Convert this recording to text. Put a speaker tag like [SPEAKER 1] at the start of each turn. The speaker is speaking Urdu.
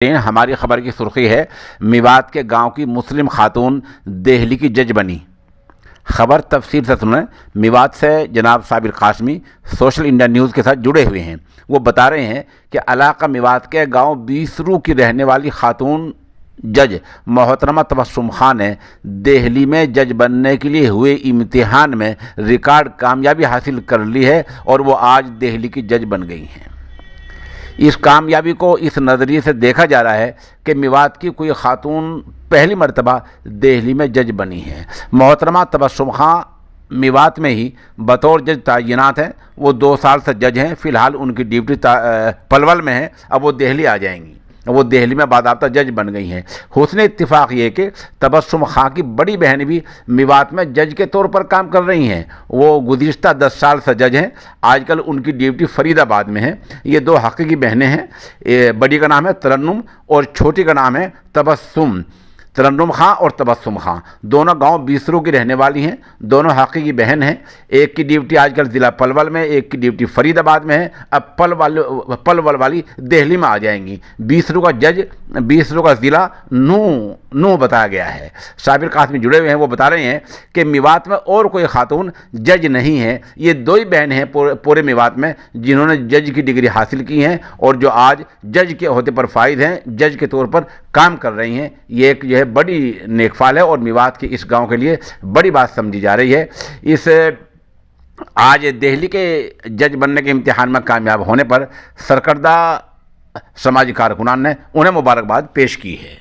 [SPEAKER 1] ہماری خبر کی سرخی ہے میوات کے گاؤں کی مسلم خاتون دہلی کی جج بنی۔ خبر تفصیل سے سنیں۔ میوات سے جناب صابر قاسمی سوشل انڈیا نیوز کے ساتھ جڑے ہوئے ہیں۔ وہ بتا رہے ہیں کہ علاقہ میوات کے گاؤں بیسرو کی رہنے والی خاتون جج محترمہ تبسم خان نے دہلی میں جج بننے کے لیے ہوئے امتحان میں ریکارڈ کامیابی حاصل کر لی ہے اور وہ آج دہلی کی جج بن گئی ہیں۔ اس کامیابی کو اس نظریے سے دیکھا جا رہا ہے کہ میوات کی کوئی خاتون پہلی مرتبہ دہلی میں جج بنی ہے۔ محترمہ تبسم خان میوات میں ہی بطور جج تعینات ہیں۔ وہ 2 سال سے جج ہیں۔ فی الحال ان کی ڈیوٹی پلول میں ہے۔ اب وہ دہلی آ جائیں گی۔ وہ دہلی میں باضابطہ جج بن گئی ہیں۔ حسن اتفاق یہ کہ تبسم خان کی بڑی بہن بھی میوات میں جج کے طور پر کام کر رہی ہیں۔ وہ گزشتہ 10 سال سے جج ہیں۔ آج کل ان کی ڈیوٹی فرید آباد میں ہے۔ یہ 2 حقیقی بہنیں ہیں۔ بڑی کا نام ہے ترنم اور چھوٹی کا نام ہے تبسم۔ ترنم خان اور تبسم خان دونوں گاؤں بیسرو کی رہنے والی ہیں۔ دونوں حقیقی بہن ہیں۔ ایک کی ڈیوٹی آج کل ضلع پلول میں، ایک کی ڈیوٹی فرید آباد میں ہے۔ اب پلول والی دہلی میں آ جائیں گی۔ بیسرو کا جج، بیسرو کا ضلع نو بتایا گیا ہے۔ صابر قاسمی جڑے ہوئے ہیں۔ وہ بتا رہے ہیں کہ میوات میں اور کوئی خاتون جج نہیں ہے۔ یہ 2 ہی بہن ہیں پورے میوات میں جنہوں نے جج کی ڈگری حاصل کی ہیں اور جو آج جج کے عہدے پر فائز ہیں، جج کے طور پر کام کر رہی ہیں۔ یہ ایک جو ہے بڑی نیک فال ہے اور میوات کے اس گاؤں کے لیے بڑی بات سمجھی جا رہی ہے۔ اس آج دہلی کے جج بننے کے امتحان میں کامیاب ہونے پر سرکردہ سماجی کارکنان نے انہیں مبارکباد پیش کی ہے۔